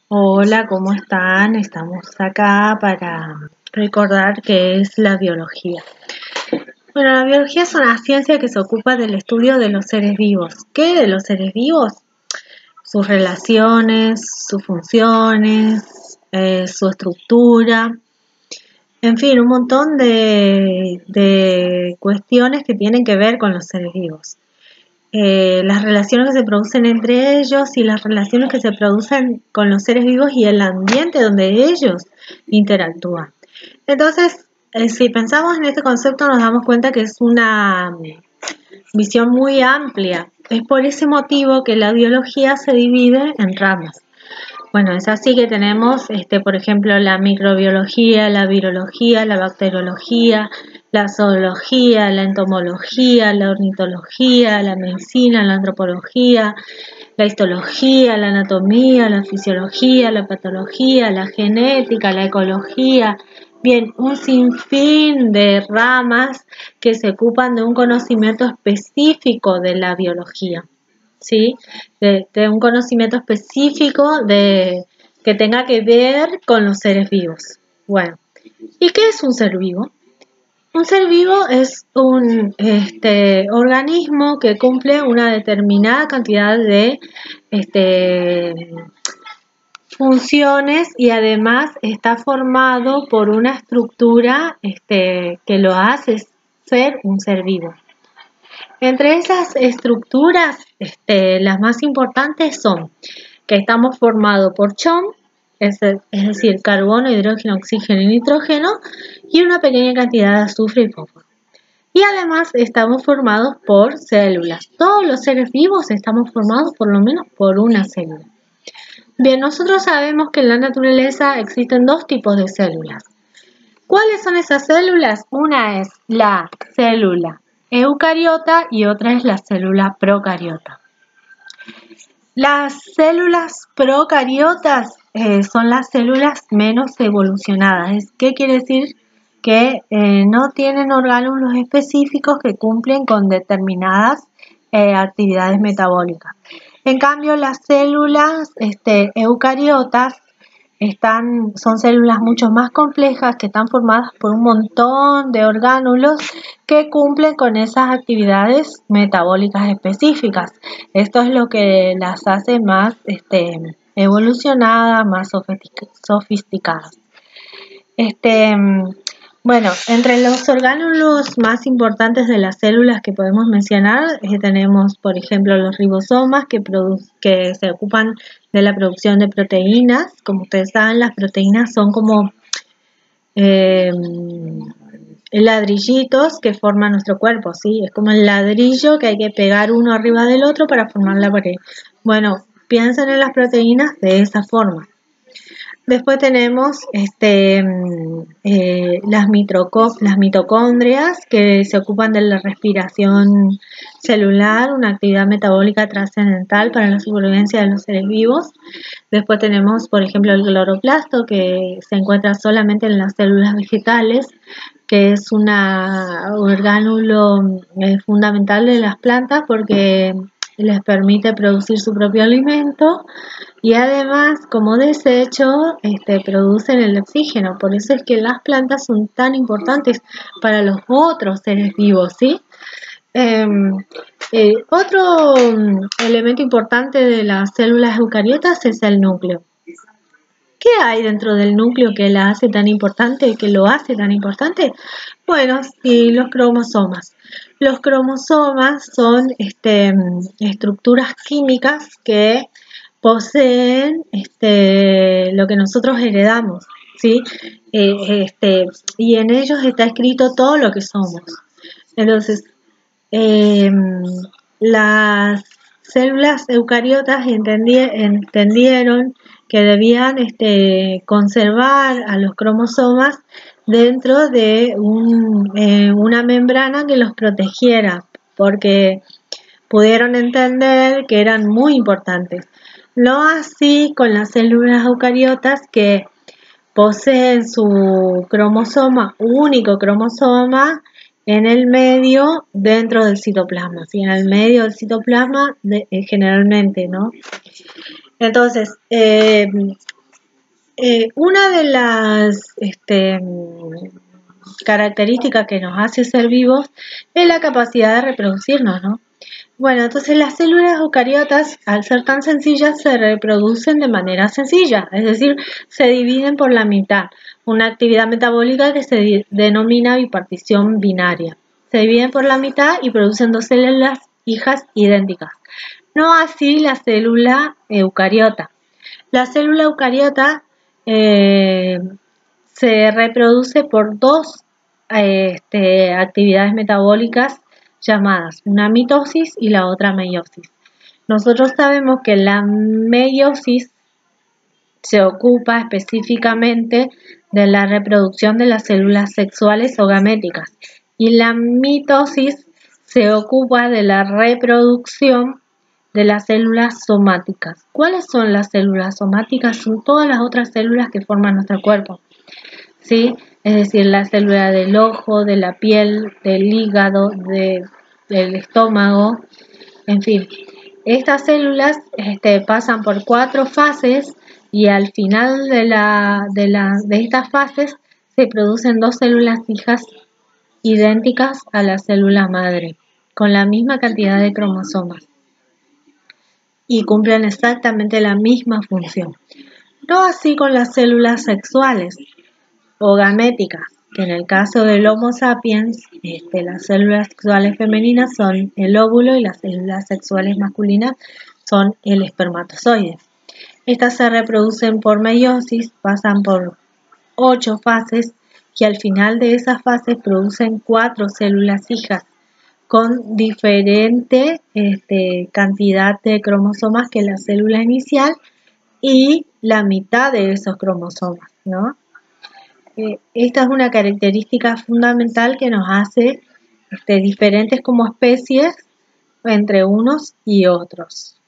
Hola, ¿cómo están? Estamos acá para recordar qué es la biología. Bueno, la biología es una ciencia que se ocupa del estudio de los seres vivos. ¿Qué de los seres vivos? Sus relaciones, sus funciones, su estructura, en fin, un montón de cuestiones que tienen que ver con los seres vivos. Las relaciones que se producen entre ellos y las relaciones que se producen con los seres vivos y el ambiente donde ellos interactúan. Entonces, si pensamos en este concepto nos damos cuenta que es una visión muy amplia. Es por ese motivo que la biología se divide en ramas. Bueno, es así que tenemos, por ejemplo, la microbiología, la virología, la bacteriología, la zoología, la entomología, la ornitología, la medicina, la antropología, la histología, la anatomía, la fisiología, la patología, la genética, la ecología. Bien, un sinfín de ramas que se ocupan de un conocimiento específico de la biología. ¿Sí? De un conocimiento específico que tenga que ver con los seres vivos. Bueno, ¿y qué es un ser vivo? Un ser vivo es un organismo que cumple una determinada cantidad de funciones y además está formado por una estructura que lo hace ser un ser vivo. Entre esas estructuras, las más importantes son que estamos formados por CHOM, es decir, carbono, hidrógeno, oxígeno y nitrógeno, y una pequeña cantidad de azufre y fósforo. Y además estamos formados por células. Todos los seres vivos estamos formados por lo menos por una célula. Bien, nosotros sabemos que en la naturaleza existen dos tipos de células. ¿Cuáles son esas células? Una es la célula eucariota y otra es la célula procariota. Las células procariotas son las células menos evolucionadas. ¿Qué quiere decir? Que no tienen órganos específicos que cumplen con determinadas actividades metabólicas. En cambio, las células eucariotas son células mucho más complejas que están formadas por un montón de orgánulos que cumplen con esas actividades metabólicas específicas. Esto es lo que las hace más evolucionadas, más sofisticadas. Bueno, entre los orgánulos más importantes de las células que podemos mencionar, tenemos, por ejemplo, los ribosomas que se ocupan de la producción de proteínas. Como ustedes saben, las proteínas son como ladrillitos que forman nuestro cuerpo, ¿sí? Es como el ladrillo que hay que pegar uno arriba del otro para formar la pared. Bueno, piensen en las proteínas de esa forma. Después tenemos las mitocondrias que se ocupan de la respiración celular, una actividad metabólica trascendental para la supervivencia de los seres vivos. Después tenemos, por ejemplo, el cloroplasto que se encuentra solamente en las células vegetales, que es un orgánulo fundamental de las plantas porque les permite producir su propio alimento y además como desecho producen el oxígeno. Por eso es que las plantas son tan importantes para los otros seres vivos, ¿sí? Otro elemento importante de las células eucariotas es el núcleo. ¿Qué hay dentro del núcleo que la hace tan importante, que lo hace tan importante? Bueno, sí, los cromosomas. Los cromosomas son estructuras químicas que poseen lo que nosotros heredamos, ¿sí? Y en ellos está escrito todo lo que somos. Entonces, las células eucariotas entendieron que debían conservar a los cromosomas dentro de una membrana que los protegiera, porque pudieron entender que eran muy importantes. No así con las células eucariotas que poseen su único cromosoma, en el medio dentro del citoplasma, ¿sí? En el medio del citoplasma generalmente, ¿no? Entonces, Una de las características que nos hace ser vivos es la capacidad de reproducirnos, ¿no? Bueno, entonces las células eucariotas, al ser tan sencillas, se reproducen de manera sencilla, es decir, se dividen por la mitad, una actividad metabólica que se denomina bipartición binaria. Se dividen por la mitad y producen dos células hijas idénticas. No así la célula eucariota. La célula eucariota se reproduce por dos actividades metabólicas llamadas una mitosis y la otra meiosis. Nosotros sabemos que la meiosis se ocupa específicamente de la reproducción de las células sexuales o gaméticas y la mitosis se ocupa de la reproducción de las células somáticas. ¿Cuáles son las células somáticas? Son todas las otras células que forman nuestro cuerpo, ¿sí? Es decir, la célula del ojo, de la piel, del hígado, del estómago, en fin. Estas células pasan por 4 fases y al final de estas fases se producen dos células hijas idénticas a la célula madre, con la misma cantidad de cromosomas y cumplen exactamente la misma función. No así con las células sexuales o gaméticas, que en el caso del Homo sapiens, las células sexuales femeninas son el óvulo y las células sexuales masculinas son el espermatozoide. Estas se reproducen por meiosis, pasan por 8 fases y al final de esas fases producen 4 células hijas con diferente cantidad de cromosomas que la célula inicial y la mitad de esos cromosomas, ¿no? Esta es una característica fundamental que nos hace diferentes como especies entre unos y otros.